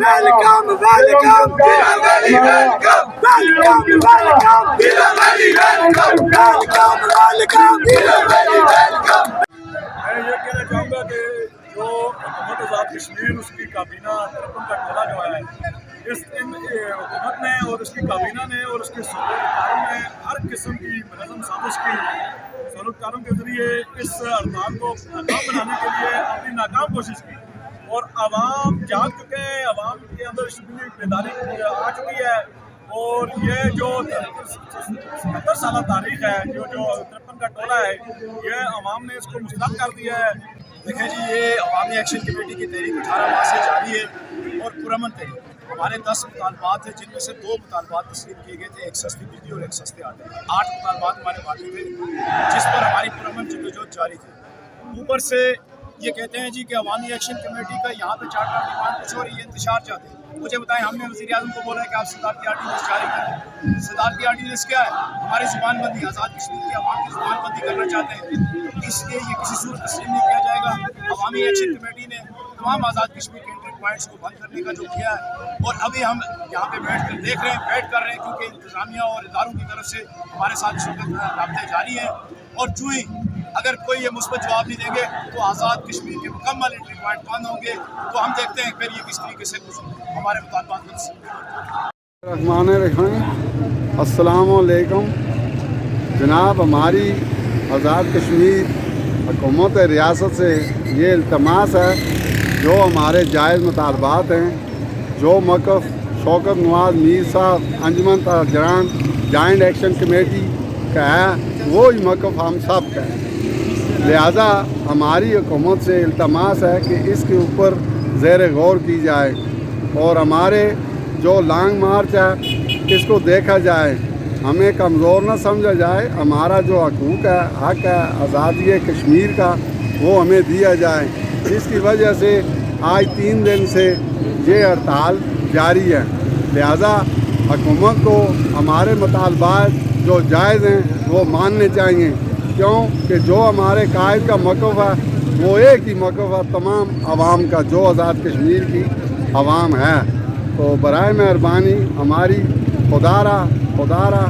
welcome, welcome, welcome, welcome. میں یہ کہنا چاہوں گا کہ جو حکومت آزاد کشمیر اس کی کابینہ ترکم کا ٹولہ جو ہے اس حکومت نے اور اس کی کابینہ نے اور اس کے صورتکاروں نے ہر قسم کی منظم سازش کی صورتکاروں کے ذریعے اس ہڑتال کو ناکام بنانے کے لیے اپنی ناکام کوشش کی اور عوام جاگ چکے ہیں، عوام کے اندر شعوری بیداری آ چکی ہے اور یہ جو 77 سالہ تاریخ ہے جو 53 کا ٹولہ ہے یہ عوام نے اس کو مسترد کر دیا ہے۔ دیکھیں جی، یہ عوامی ایکشن کمیٹی کی تحریک 18 ماہ سے جاری ہے اور پرامن تحریک۔ ہمارے 10 مطالبات ہیں جن میں سے 2 مطالبات تسلیم کیے گئے تھے، ایک سستی بجلی اور ایک سستے آٹے۔ 8 مطالبات ہمارے باقی تھے جس پر ہماری پرامن جدوجہد جاری تھی۔ اوپر سے یہ کہتے ہیں جی کہ عوامی ایکشن کمیٹی کا یہاں پہ چارٹر آف ڈیمانڈ کچھ اور یہ انتشار چاہتے ہیں۔ مجھے بتائیں، ہم نے وزیر اعظم کو بولا ہے کہ آپ صدارتی آرڈیننس جاری کریں۔ صدارتی آرڈیننس کیا ہے؟ ہماری زبان بندی، آزاد کشمیر کی عوام کی زبان بندی کرنا چاہتے ہیں، اس لیے یہ کسی صورت تسلیم نہیں کیا جائے گا۔ عوامی ایکشن کمیٹی نے تمام آزاد کشمیر کے انٹری پوائنٹس کو بند کرنے کا جو کیا ہے اور ابھی ہم یہاں پہ بیٹھ کر دیکھ رہے ہیں، ویٹ کر رہے ہیں کیونکہ انتظامیہ اور اداروں کی طرف سے ہمارے ساتھ رابطے جاری ہیں اور جو ہی اگر کوئی یہ مثبت جواب نہیں دیں گے تو آزاد کشمیر کے مکمل انٹری پوائنٹ بند ہوں گے۔ تو ہم دیکھتے ہیں پھر یہ کس طریقے سے ہمارے مطالبات الرحمن الرحیم۔ السلام علیکم جناب، ہماری آزاد کشمیر حکومت ریاست سے یہ التماس ہے، جو ہمارے جائز مطالبات ہیں، جو موقف شوکت نواز میر صاحب انجمن تاجران جوائنٹ ایکشن کمیٹی کا ہے وہی موقف ہم سب کا ہے۔ لہذا ہماری حکومت سے التماس ہے کہ اس کے اوپر زیر غور کی جائے اور ہمارے جو لانگ مارچ ہے اس کو دیکھا جائے، ہمیں کمزور نہ سمجھا جائے، ہمارا جو حقوق ہے، حق ہے آزادی کشمیر کا، وہ ہمیں دیا جائے۔ اس کی وجہ سے آج 3 دن سے یہ ہڑتال جاری ہے۔ لہذا حکومت کو ہمارے مطالبات جو جائز ہیں وہ ماننے چاہیے، کیوں کہ جو ہمارے قائد کا موقف ہے وہ ایک ہی موقف ہے تمام عوام کا، جو آزاد کشمیر کی عوام ہے۔ تو برائے مہربانی ہماری خدا را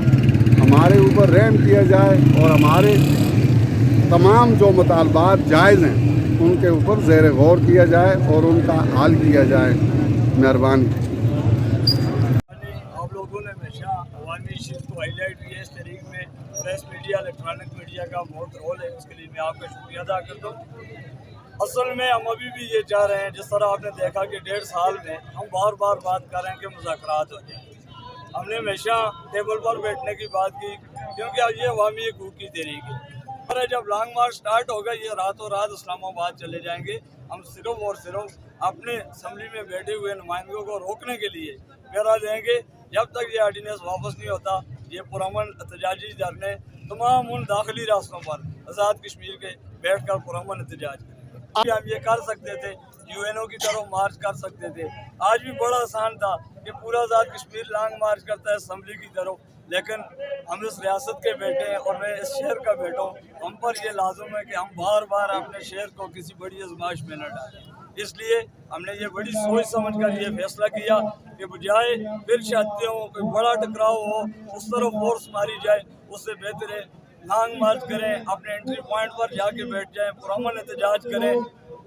ہمارے اوپر رحم کیا جائے اور ہمارے تمام جو مطالبات جائز ہیں ان کے اوپر زیر غور کیا جائے اور ان کا حل کیا جائے۔ مہربانی۔ آپ لوگوں نے ہمیشہ عوامی ایشوز کو ہائی لائٹ کیا، اس تحریک میں پریس میڈیا، الیکٹرانک میڈیا کا بہت رول ہے، اس کے لیے میں آپ کا شکریہ ادا کرتا ہوں۔ اصل میں ہم ابھی بھی یہ چاہ رہے ہیں، جس طرح آپ نے دیکھا کہ 1.5 سال میں ہم بار بار بات کر رہے ہیں کہ مذاکرات ہو جائیں۔ ہم نے ہمیشہ ٹیبل پر بیٹھنے کی بات کی کیونکہ اب یہ عوامی حقوق کی تحریک ہے۔ اور جب لانگ مارچ سٹارٹ ہوگا یہ راتوں رات اسلام آباد چلے جائیں گے۔ ہم صرف اور صرف اپنے اسمبلی میں بیٹھے ہوئے نمائندوں کو روکنے کے لیے پیرا دیں گے جب تک یہ آرڈیننس واپس نہیں ہوتا۔ یہ پرامن احتجاجی دھرنے تمام ان داخلی راستوں پر آزاد کشمیر کے بیٹھ کر پرامن احتجاج کریں۔ ہم یہ کر سکتے تھے، یو این او کی طرف مارچ کر سکتے تھے، آج بھی بڑا آسان تھا کہ پورا آزاد کشمیر لانگ مارچ کرتا ہے اسمبلی کی طرف، لیکن ہم اس ریاست کے بیٹے ہیں اور میں اس شہر کا بیٹا ہوں۔ ہم پر یہ لازم ہے کہ ہم بار بار اپنے شہر کو کسی بڑی آزمائش میں نہ ڈالیں۔ اس لیے ہم نے یہ بڑی سوچ سمجھ کر یہ فیصلہ کیا کہ بجائے پھر شادی ہو، کوئی بڑا ٹکراؤ ہو، اس طرف فورس ماری جائے، اس سے بہتر ہے لانگ مارچ کریں، اپنے انٹری پوائنٹ پر جا کے بیٹھ جائیں، پرامن احتجاج کریں۔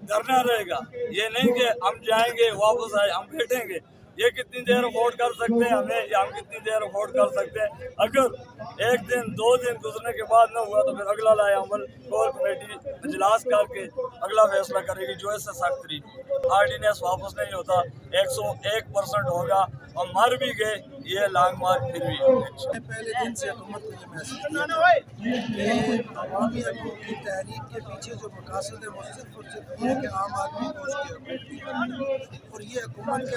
دھرنا رہے گا، یہ نہیں کہ ہم جائیں گے واپس آئے، ہم بیٹھیں گے۔ یہ کتنی دیر افورڈ کر سکتے ہیں ہمیں، یا ہم کتنی دیر افورڈ کر سکتے ہیں؟ اگر 1 دن 2 دن گزرنے کے بعد نہ ہوا تو پھر اگلا لائے عمل کور کمیٹی اجلاس کر کے اگلا فیصلہ کرے گی جو اس سے سخت ترین۔ آرڈیننس واپس نہیں ہوتا، 101% ہوگا، ہم مر بھی گئے، یہ لانگ مارچ پھر بھی ہوگا۔ پہلے دن سے حکومت کو یہ محسوس کیا کہ عوامی حقوق کی تحریک کے پیچھے جو مقاصد ہے وہ صرف اور صرف یہ ہے کہ عام آدمی کو اس کے حقوق دی جائیں، اور یہ حکومت کے